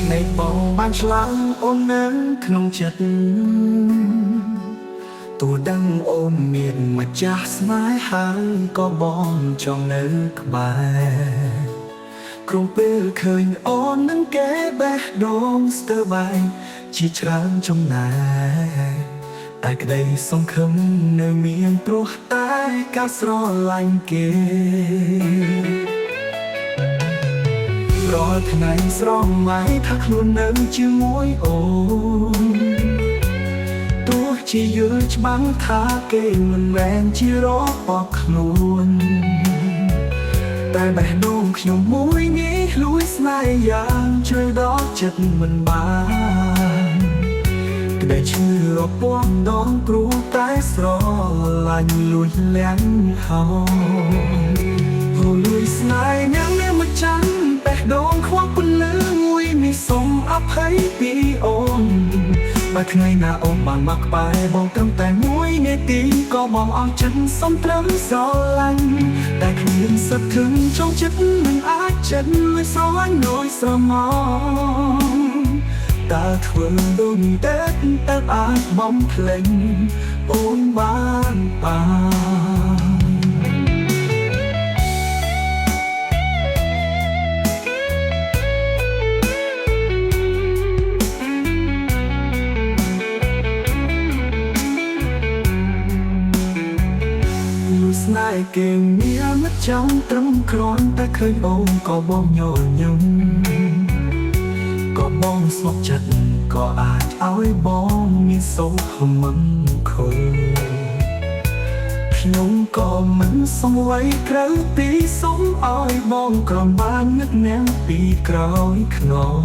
ในបងបានឆ្លាំងអូននៅក្នុងចិត្តទូដឹងអូនមានម្ចាស់ស្នេហាក៏បងចង់នៅក្បែរក្រុមពេលឃើញអូននឹងគេបេះដូងស្ទើរបែកជាច្រើនចំណែកតែក្តីសង្ឃឹមនៅមានព្រោះតែការស្រឡាញ់គេរាល់ថ្ងៃស្រមៃថាខ្លួននៅជាមួយអូនទោះជាយល់ច្បាស់ថាគេមិនមែនជារបស់ខ្លួនតែបេះដូងខ្ញុំមួយនេះលួចស្នេហ៍យ៉ាងជ្រៅដល់ចិត្តមិនបានក្តីឈឺរពាំដងគ្រូតែស្រឡាញ់លួចលៀងហោព្រោះលួចស្នេហ៍ញ៉ាំមានមកចាំបេះដូងខ្វះពន្លឺមួយនេះសូមអភ័យពីអូនបើថ្ងៃណាអូនបានមកក្បែរបងត្រឹមតែមួយនាទីក៏បងអស់ចិត្តសូមត្រឹមស្រឡាញ់តែគ្មានសិទ្ធិធឹងtrongចិត្តមិនអាចចិត្តលួចស្រឡាញ់ដោយស្រមោលតើធ្វើដូចតែអាចបំភ្លេចអូនបានស្នេហ៍គេមានមិនចង់ត្រឹមគ្រាន់តែឃើញអូនក៏បងញញឹមក៏បងស្មុគចិត្តក៏អាចឲ្យបងមានសុខមង្គលខ្ញុំក៏មិនសង្វ័យក្រៅពីសុំឲ្យបងក្រំបាននឹកនាងពីក្រោយខ្នង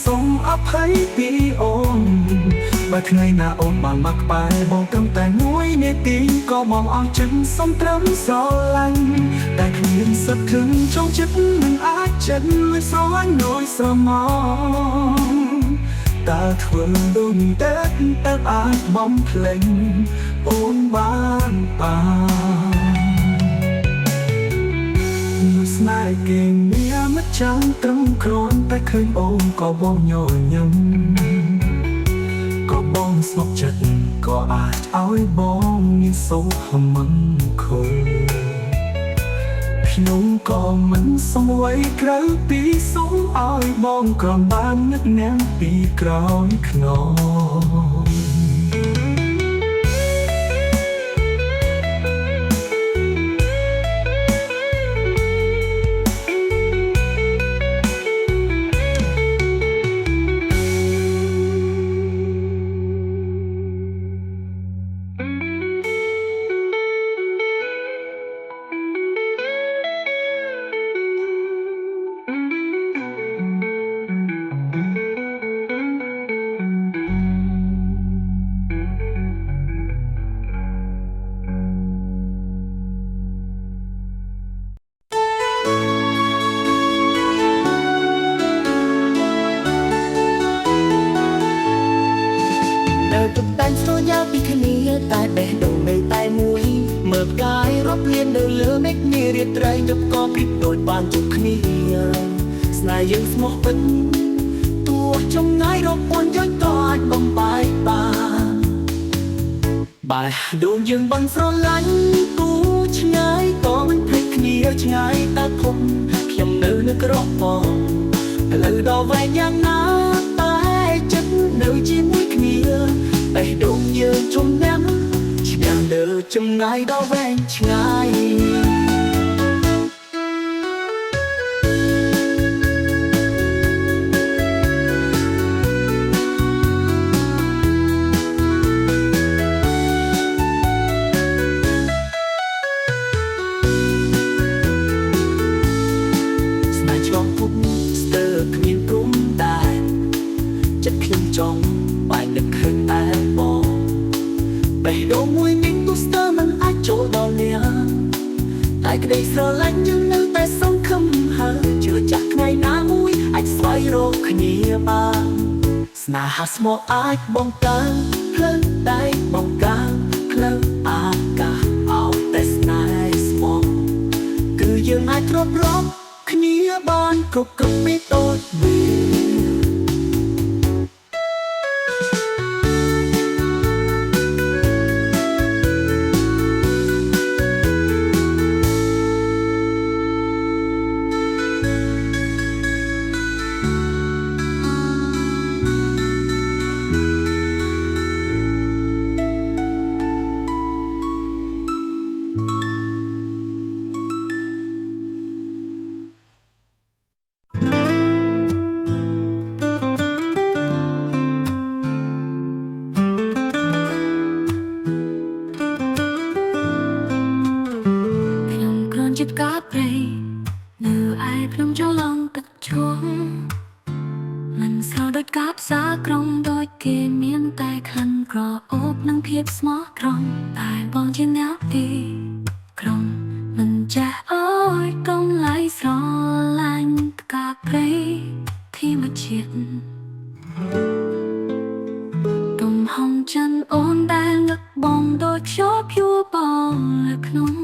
សូមអភ័យពីអូនបើថ្ងៃណាអូនបានមកក្បែរបងត្រឹមតែមួយនាទីក៏បងអស់ចិត្តសូមត្រឹមស្រឡាញ់តែគ្មានសិទ្ធិធឹងtrongចិត្តមិនអាចចិត្តលួចស្រឡាញ់ដោយស្រមោលតើធ្វើដូចតែអាចបំភ្លេចអូនបានស្នេហ៍គេមានមិនចាំត្រឹមគ្រាន់តែឃើញអូនក៏បងញញឹមក៏បងស្មុគចិត្តក៏អាចឲ្យបងមានសុខមង្គលខ្ញុំក៏មិនសង្វ័យក្រៅពីសូមឲ្យបងក្រំបាននឹកនាងពីក្រោយខ្នងតែបេះដូងនៅតែមួយមើលផ្កាយរាប់លាននៅលើមេឃនារាត្រីទៅក៏ព្រីបដូចបានជួបគ្នាស្នេហ៍យើងស្មោះពិតទោះចំណាយរាប់ពាន់យ៉ាងក៏អាចបំបែកបានបេះដូងយើងបានស្រឡាញ់គូឆ្ងាយក៏មិនភ្លេចគ្នាឆ្ងាយតែធំខ្ញុំនៅក្រោះបងឥឡូវដល់វែងយ៉ាងណាតែចិត្តនៅជាមួយគ្នាបេះដូងយើងជំនះឆ្ងាយដើរចំណាយដល់វែងឆ្ងាយស្នេហ៍ឆ្លងភពស្ទើរគ្មានព្រំដែនចិត្តខ្ញុំចង់បែកនឹកឃើញតែបងបេះដូងមួយនេះទោះស្ទើរមិនអាចចូលដល់នាង ក្តីស្រឡាញ់យើងនៅតែសង្ឃឹមហើយជឿចាក់ថ្ងៃណាមួយអាចស្វែងរកគ្នាបានស្នេហាស្មោះអាចបង្កើនផ្លូវតែបង្កើនផ្លូវអាកាសឲ្យតែស្នេហ៍ស្មោះគឺយើងអាចទ្រាំរកគ្នាបានគ្រប់ពីតូចមួយចិត្តកាព្រៃនៅឯភ្នំចលងទឹកឈូងមិនស្រោដូចកាបសាក្រុងដូចគេមានតែក្លិនក្រអូបនិងភាពស្មោះត្រង់តែបងជាអ្នកទីក្រុងមិនចេះអើយកុំឡៃស្រឡាញ់កាព្រៃที่มาเชียนตุ่มห้องจันโอนแดงลึกบองโดยชอบยัวบองและขนม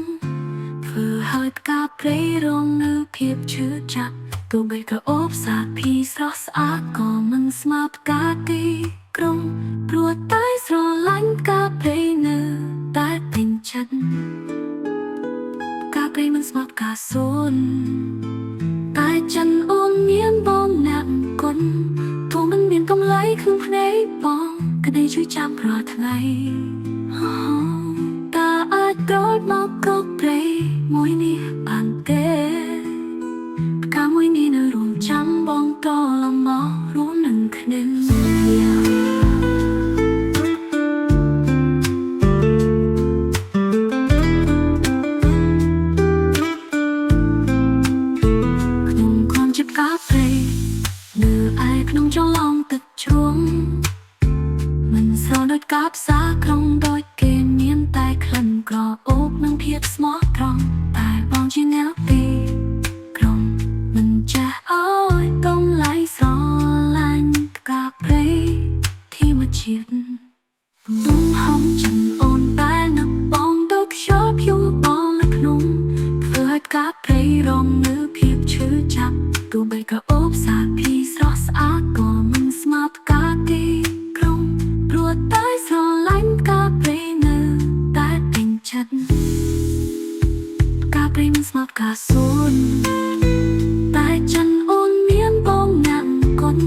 vừa hơi cà phê rong nữ phiệp chữ chặt tụ bề cả ốp sạc phi sót xa có mừng smart cá tí krong ruột tay sờ lánh cà phê nữ tay tình chân cà phê mừng smart cá xuân tay chân ôm miếng bông nặng con thu mình miền công lấy khung lấy bong cái đây chui chạm rồi thay ta ai đốt mọc cốc play môi ni bàn tê cả môi ni nơi ruộng trắng bong to lòng mỏ rú nâng khinh khung con chip cà phê nửa ai khung trong lòng tự chuông mình sao đôi cáp xa không đôi kề miên tai khẩn gò ốp nâng thiết smart trong tai bong chi néo đi trong mình cha ơi công lại gió lạnh cà phê thì mà chiết đúng hông chẳng ôn tai nấp bong đốc shop you bong lấp nung vừa cà phê rong nữ phiệp chữ chặt tụ bề cả ốp xa phi sót xa có mình smart cà đi ruột tay sờ lánh cà phê nữ tay tình chân cà phê mình smart cà xuân tay chân ôn miếng bông nặng con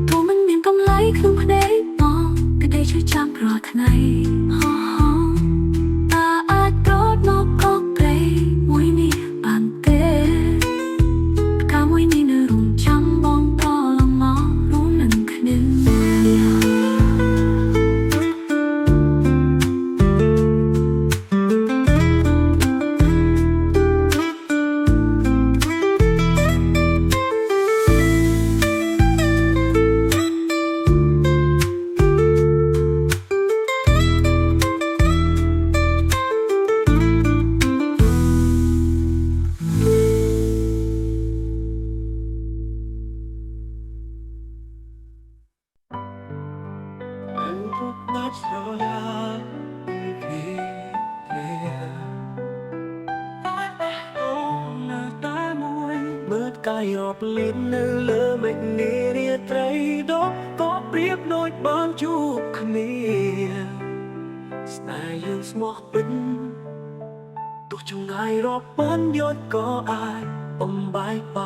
thu mình miếng công lấy không để bong cái đây chưa chạm rồi thế này ta ai đốt nó có play môi ni bàn tê cả môi ni nữ rung chăm bong to lòng mỏ rú nâng khinh cái hộp lên nơi lỡ mình đi đi thấy đó có biết đôi ban chúc nia stay you small bình tụ trong ngày rộp bán yết có ai ôm bye bye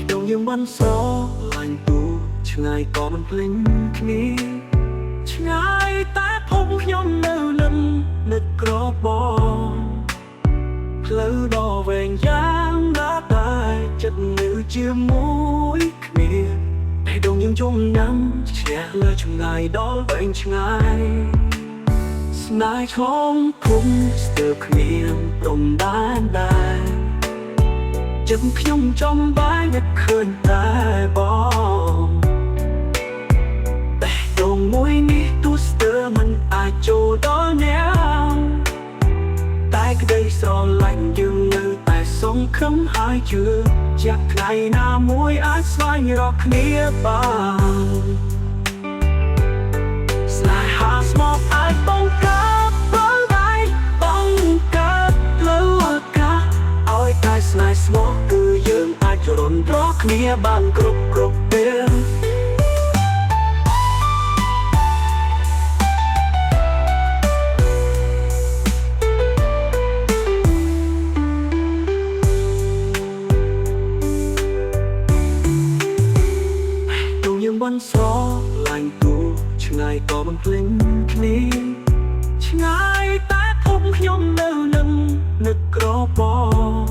đồng những bắn gió lạnh tụ chẳng ai có mình linh nia chẳng ai ta không nhóm nơi lần nứt gõ bom lỡ đò về giang đã tai chất nữ chia mũi kia để đồng những chung nhắm che lơ trong ngày đó bệnh chẳng ai snai không cũng từ kia đồng đan đài chân nhung trong bãi nhật khơi tai bom để đồng mũi ní tu sơ mình ai អាចចូលដល់អ្នកតែក្តីស្រឡាញ់យើងនៅតែសង្ឃឹមហើយជឿជាក់ថ្ងៃណាមួយអាចស្វែងរកគ្នាបានស្នេហាស្មោកអាចបង្កើតបងដៃបង្កើតលើអាកាសឲ្យតែស្នេហ៍ស្មោកគឺយើងអាចរំរកគ្នាបានគ្រប់ពេលមិនស្រឡាញ់ទូឆ្ងាយក៏មិនភ្លេចគ្នាឆ្ងាយតែភពខ្ញុំនៅនឹងនឹកក្របង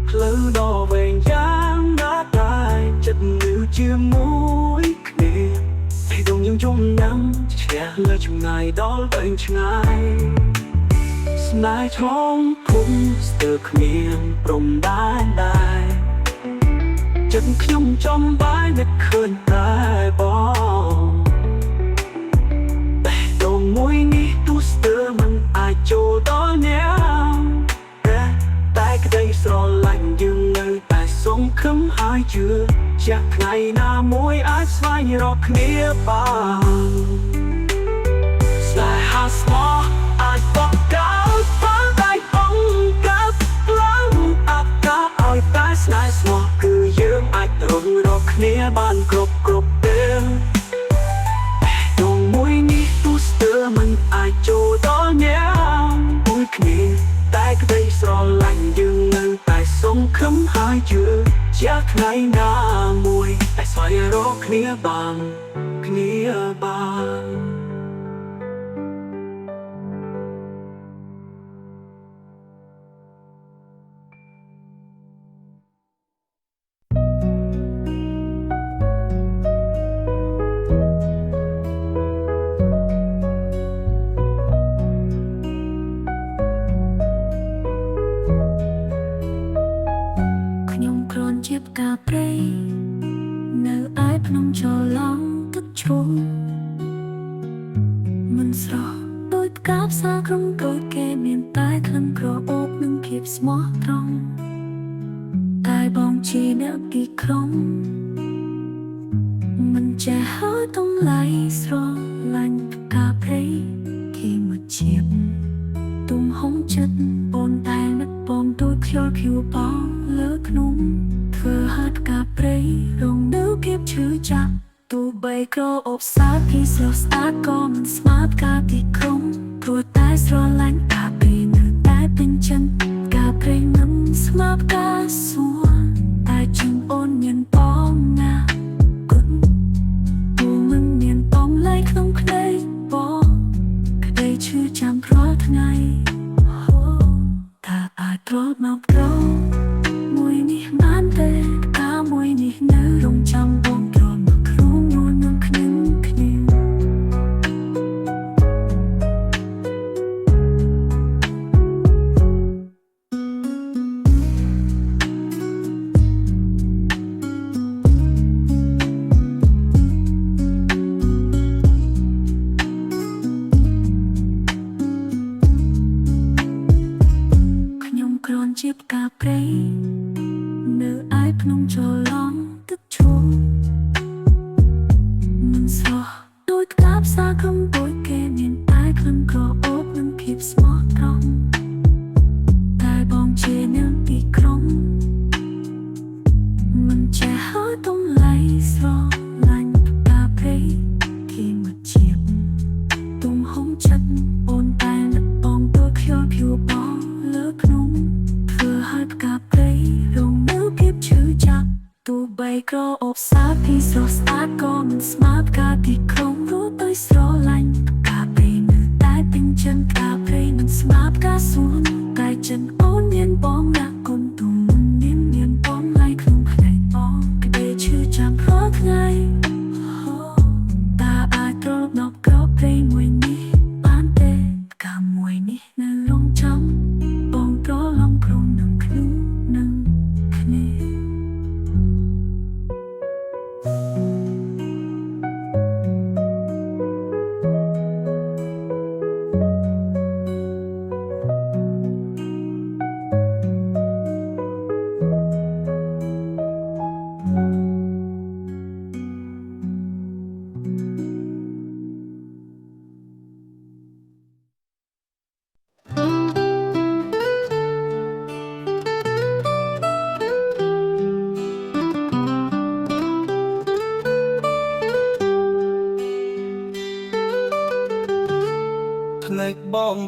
ផ្លូវដ៏វែងយ៉ាងណាតែចិត្តនៅជាមួយគ្នាពេលដងយើងជុំញ៉ាំឈ្នះលើឆ្ងាយដល់វែងឆ្ងាយស្នេហ៍ឆ្លងភូមិស្ទើរគ្មានព្រំដែនដែរចិត្តខ្ញុំចំបាយនឹកឃើញតែបងតែដងមួយនេះទូស្ទើរមិនអាចចូលដល់អ្នកតែក្តីស្រឡាញ់យើងនៅតែសង្ឃឹមហើយជឿជាក់ថ្ងៃណាមួយអាចស្វែងរកគ្នាបានស្នេហាស្មោះអាចបង្កើតបានតែបង្កើតឡើងអាកាសឲ្យតែស្នេហ៍ស្មោះគឺយើងអាចរំរកគ្នាបានគ្រប់ពេលដងមួយនេះទូស្ទើរមិនអាចចូលដល់អ្នកមួយគ្នាតែក្តីស្រឡាញ់យើងនៅតែសង្ឃឹមហើយជឿជាថ្ងៃណាមួយតែស្វែងរកគ្នាបាន ខ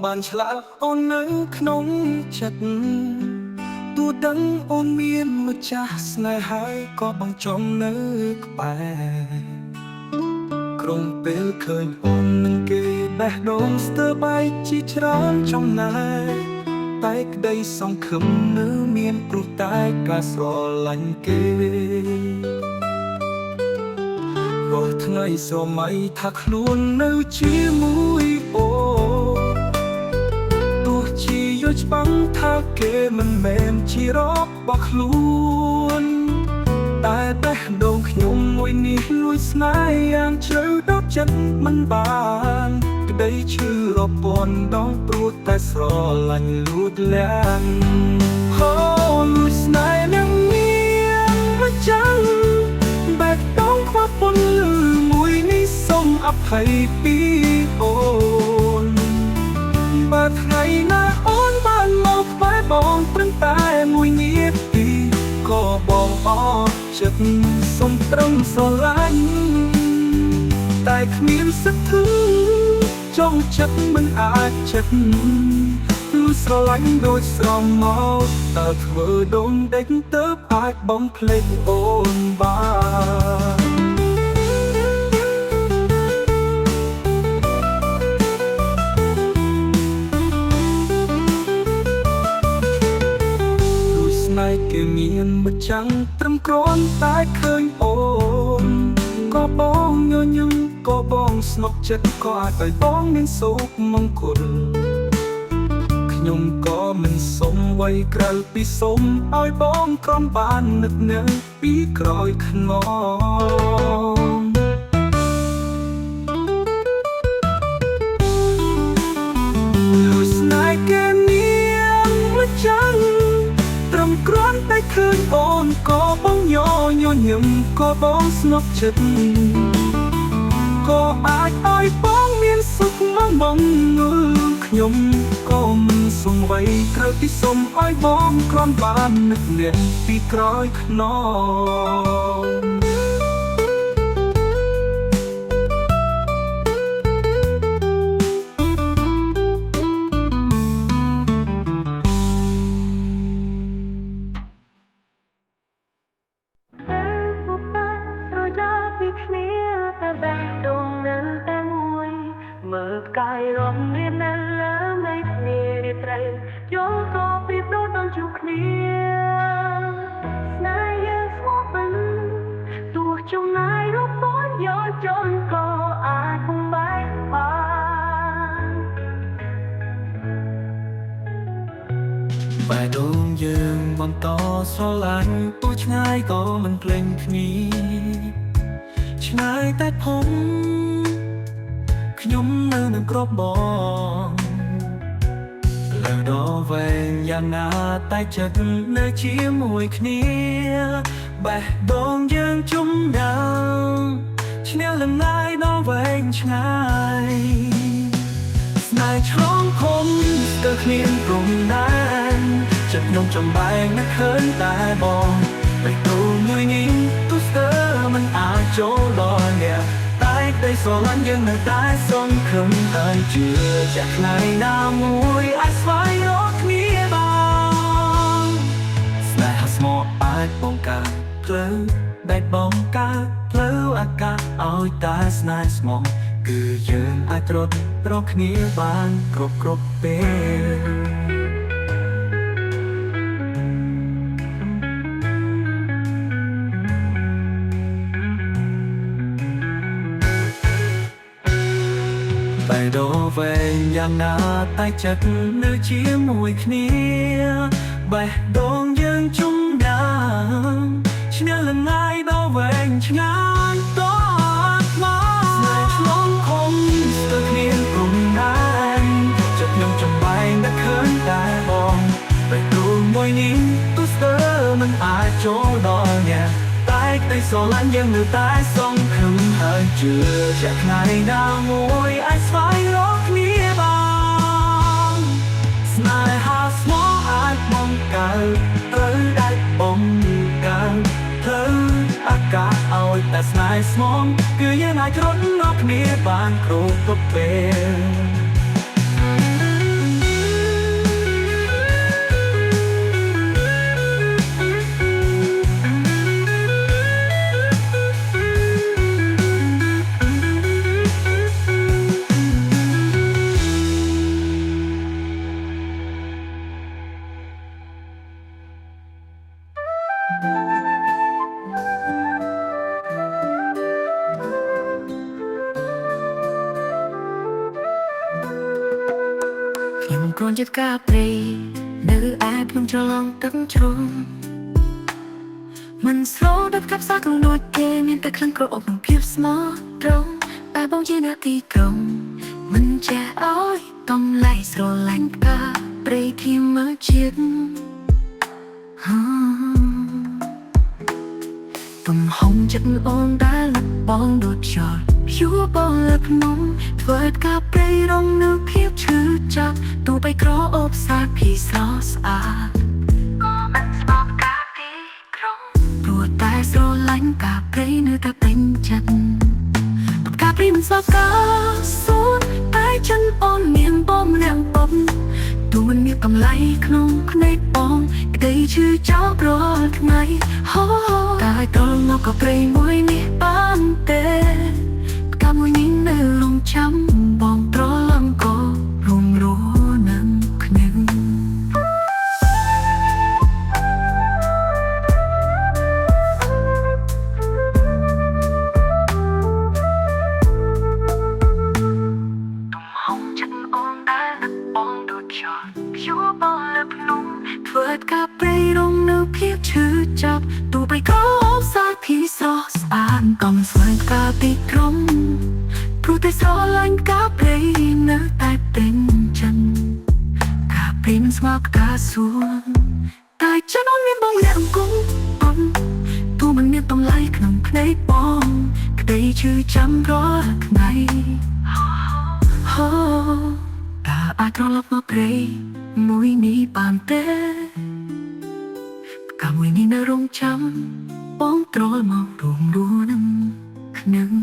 បានឆ្លាក់អូននៅក្នុងចិត្តទូដឹងអូនមានម្ចាស់ស្នេហាក៏បងចំនៅក្បែរក្រុងពេលឃើញអូននឹងគេបេះដូងស្ទើរបែកជាច្រើនចំណែកតែក្តីសង្ឃឹមនៅមានព្រោះតែការស្រឡាញ់គេរាល់ថ្ងៃស្រមៃថាខ្លួននៅជាមួយអូទោះជាយល់ច្បាស់ថាគេមិនមែនជារបស់ខ្លួនតែបេះដូងខ្ញុំមួយនេះលួចស្នេហ៍យ៉ាងជ្រៅដល់ចិត្តមិនបានក្តីឈឺរាប់ពាន់ដងព្រោះតែស្រឡាញ់លួចលាក់អូលួចស្នេហ៍នឹងមានមកចាំងបែកដូងខ្វះពន្លឺមួយនេះសូមអភ័យពីអូនបើថ្ងៃណាអូនបានមកក្បែរបងព្រឹងតែមួយនាទីក៏បងអរចិត្តសូមត្រឹមស្រឡាញ់តែគ្មានសិទ្ធិចង់ចិត្តមិនអាចចិត្តលឺស្រឡាញ់ដូចស្រមមកតើធ្វើដូងដេកទៅអាចបងភ្លេចអូនបានគេមានម្ចាំងត្រឹមគ្រាន់តែឃើញអូនក៏បងញញឹមក៏បងស្នុកចិត្តក៏អាចឲ្យបងមានសុខមង្គលខ្ញុំក៏មិនសុំអ្វីក្រៅពីសុំឲ្យបងក្រំបាននឹកនៅពីក្រោយខ្នងលួចស្នេហ៍គេមានម្ចាំងគ្រាន់តែឃើញអូនក៏បងញញឹមក៏បងស្នុកចិត្តក៏អាចឲ្យបងមានសុខមកបងងើខ្ញុំក៏មិនសុំអ្វីក្រៅពីសុំឲ្យបងគ្រាន់បាននឹកនាងពីក្រោយខ្នងមើលផ្កាយរំលាននៅលើមេឃនារាត្រីយល់ក៏ប្រៀបដូចបានជួបគ្នាស្នេហ៍យើងស្មោះបិនទោះចំណាយរាប់ពាន់យល់ចនក៏អាចបំបែកបានបែរដូងយើងបន្តស្រឡាញ់ទោះឆ្ងាយក៏មិនភ្លេចគ្នាឆ្ងាយតែผมខ្ញុំនៅនឹងក្របបងលើដល់វែងយ៉ាងណាតែចិត្តនៅជាមួយគ្នាបេះដូងយើងជុំយ៉ាងឈ្នះលំណាយដល់វែងឆ្ងាយស្នេហ៍ឆ្លងភពស្ទើរគ្មានព្រំដែនចិត្តខ្ញុំចំបែងនឹកឃើញតែបងបេះដូងមួយនេះទូស្ទើរមិនអាចចូលដល់អ្នកតែក្តីស្រឡាញ់យើងនៅតែសង្ឃឹមហើយជឿជាក់ថ្ងៃណាមួយអាចស្វែងរកគ្នាបានស្នេហាស្មោះអាចបង្កើតផ្លូវដែលបង្កើតផ្លូវអាកាសឲ្យតែស្នេហ៍ស្មោះគឺយើងអាចត្រត់រកគ្នាបានគ្រប់ពេលបែរដូងវែងយ៉ាងណាតែចិត្តនៅជាមួយគ្នាបេះដូងយើងជុំយ៉ាងឈ្នះលំណាយដល់វែងឆ្ងាយតមកស្នេហ៍ឆ្លងខំស្ទើរគ្មានព្រំដែនចិត្តខ្ញុំចំបែងតែឃើញតែបងបេះដូងមួយនេះទូស្ទើរមិនអាចចូលដល់អ្នកតែក្តីស្រឡាញ់យើងនៅតែសង្ឃឹមហើយជឿជាក់ថ្ងៃណាមួយអាចស្វែងរកគ្នាបានស្នេហាស្មោះអាចបង្កើតត្រូវដាច់បង្កើតធ្វើអាកាសឲ្យតែស្នេហ៍ស្មោះគឺយើងអាចរត់រកគ្នាបានគ្រប់ពេល ខ្ញុំគ្រាន់ជាការព្រៃនៅឯភ្នំច្រឡំទឹកជ្រុំមិនស្រូដូចកាប់សាក្នុងដូចគេមានតែក្លិនក្រអូបនិងភាពស្មោះត្រង់តែបងជាអ្នកទីក្រុងមិនចេះអើយតម្លៃស្រឡាញ់កាព្រៃធម្មជាតិទំហំចិត្តអូនដែលលឹកបងដូចចោលយួរបងលើភ្នំធ្វើឲ្យការព្រៃរងនៅភាពឈឺចាប់ទូបីក្រអូបសាទពីស្រស់ស្អាតក៏មិនស្បកការទីក្រុងព្រោះតែស្រឡាញ់ការព្រៃនៅតែពេញចិត្តការព្រៃមិនស្បកការសួនតែចិនអូនមានបងម្នាក់បំទូមិនមានកម្លៃក្នុងភ្នែកបងក្តីឈឺចោលរាល់ថ្ងៃតែត្រង់មកក៏ព្រៃមួយនេះបានទេកាមួយនេះនៅលំចាំបងត្រឡំក៏រួមរស់នឹងខ្ញុំទំហំចិត្តអូនដែលនឹកបងដូចចោលយួរបងលើភ្នំធ្វើឲ្យការព្រៃរងនៅភាពឈឺចាប់ទូបីក៏អូបសាទពីស្រស់ស្អាតក៏មិនស្វែងការទីក្រុងព្រោះតែស្រឡាញ់ការព្រៃនៅតែពេញចិត្តការព្រៃមិនស្មើការសួនតែចិនអូនមានបងអ្នកអង្គុំបងទូមិនមានតម្លៃក្នុងភ្នែកបងក្តីឈឺចាំរាល់ថ្ងៃតើអាចត្រឡប់មកព្រៃមួយនេះបានទេកាមួយនេះនៅរងចាំបងត្រឡប់មករួមរស់នឹងខ្ញុំ